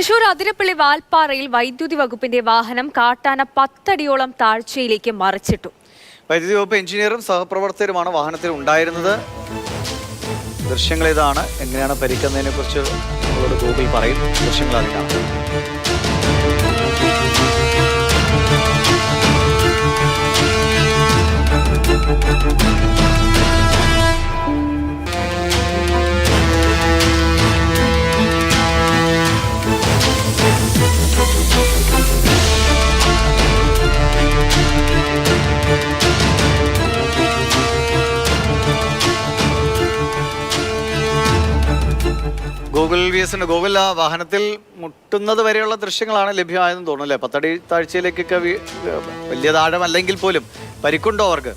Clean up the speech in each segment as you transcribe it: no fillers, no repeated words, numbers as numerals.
തൃശൂർ അതിരപ്പള്ളി വാൽപ്പാറയിൽ വൈദ്യുതി വകുപ്പിന്റെ വാഹനം കാട്ടാന 10 അടിയോളം താഴ്ചയിലേക്ക് മറിച്ചിട്ടു. വൈദ്യുതി വകുപ്പ് എഞ്ചിനീയറും സഹപ്രവർത്തകരുമാണ് വാഹനത്തിൽ ഉണ്ടായിരുന്നത്. ദൃശ്യങ്ങൾ ഇതാണ്. എങ്ങനെയാണ് പരിക്കുന്നതിനെ കുറിച്ച് നമ്മളോട് ഗൂഗിൾ പറയും. ദൃശ്യങ്ങൾ അറിയാം. ഗൂഗിൾ ആ വാഹനത്തിൽ മുട്ടുന്നത് വരെയുള്ള ദൃശ്യങ്ങളാണ് ലഭ്യമായതെന്ന് തോന്നുന്നു അല്ലേ? 10 അടി താഴ്ചയിലേക്കൊക്കെ വലിയ താഴമല്ലെങ്കിൽ പോലും പരിക്കുണ്ടോ അവർക്ക്?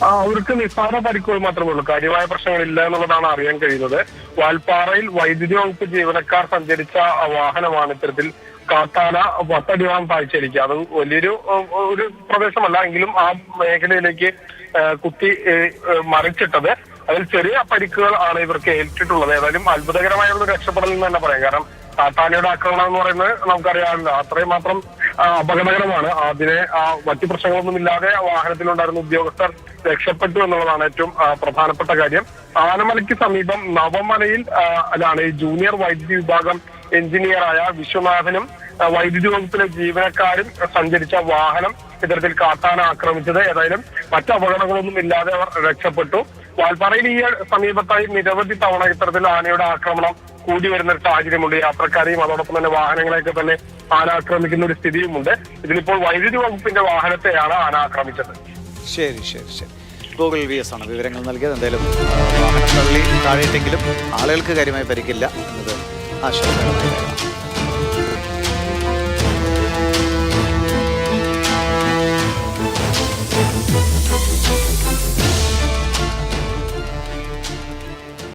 അവർക്ക് നിസ്സാര പരിക്കുകൾ മാത്രമേ ഉള്ളൂ. കാര്യമായ പ്രശ്നങ്ങളില്ല എന്നുള്ളതാണ് അറിയാൻ കഴിയുന്നത്. വാൽപ്പാറയിൽ വൈദ്യുതി വകുപ്പ് ജീവനക്കാർ സഞ്ചരിച്ച വാഹനമാണ് ഇത്തരത്തിൽ കാട്ടാന 10 അടിയോളം താഴ്ചയിലേക്ക്, അത് വലിയൊരു പ്രദേശമല്ല എങ്കിലും ആ മേഖലയിലേക്ക് കുത്തി മറിച്ചിട്ടത്. അതിൽ ചെറിയ പരിക്കുകൾ ആണ് ഇവർക്ക് ഏറ്റിട്ടുള്ളത്. ഏതായാലും അത്ഭുതകരമായ ഒരു രക്ഷപ്പെടൽ എന്ന് തന്നെ പറയാം. കാരണം കാട്ടാനയുടെ ആക്രമണം എന്ന് പറയുന്നത് നമുക്കറിയാമല്ലോ, അത്രയും മാത്രം അപകടകരമാണ്. അതിനെ മറ്റു പ്രശ്നങ്ങളൊന്നും ഇല്ലാതെ വാഹനത്തിലുണ്ടായിരുന്ന ഉദ്യോഗസ്ഥർ രക്ഷപ്പെട്ടു എന്നുള്ളതാണ് ഏറ്റവും പ്രധാനപ്പെട്ട കാര്യം. ആനമലയ്ക്ക് സമീപം നവമലയിൽ ഈ ജൂനിയർ വൈദ്യുതി വിഭാഗം എഞ്ചിനീയറായ വിശ്വനാഥനും വൈദ്യുതി വകുപ്പിലെ ജീവനക്കാരും സഞ്ചരിച്ച വാഹനം ഇത്തരത്തിൽ കാട്ടാന ആക്രമിച്ചത്. ഏതായാലും മറ്റു അപകടങ്ങളൊന്നും ഇല്ലാതെ അവർ രക്ഷപ്പെട്ടു. വാൽപ്പാറയിൽ ഈ സമീപത്തായി നിരവധി തവണ ഇത്തരത്തിൽ ആനയുടെ ആക്രമണം കൂടി വരുന്ന ഒരു സാഹചര്യമുണ്ട്. യാത്രക്കാരെയും അതോടൊപ്പം തന്നെ വാഹനങ്ങളെയൊക്കെ തന്നെ ആന ആക്രമിക്കുന്ന ഒരു സ്ഥിതിയുമുണ്ട്. ഇതിലിപ്പോൾ വൈദ്യുതി വകുപ്പിന്റെ വാഹനത്തെയാണ് ആന ആക്രമിച്ചത്. ശരി ശരി ശരി. ഗൂഗിൾ VS ആണ് വിവരങ്ങൾ നൽകിയത്. എന്തായാലും വാഹനം തള്ളി താഴെയിട്ടെങ്കിലും ആളുകൾക്ക് കാര്യമായി പരിക്കില്ല എന്നത് ആശ്വാസകരമായ കാര്യമാണ്.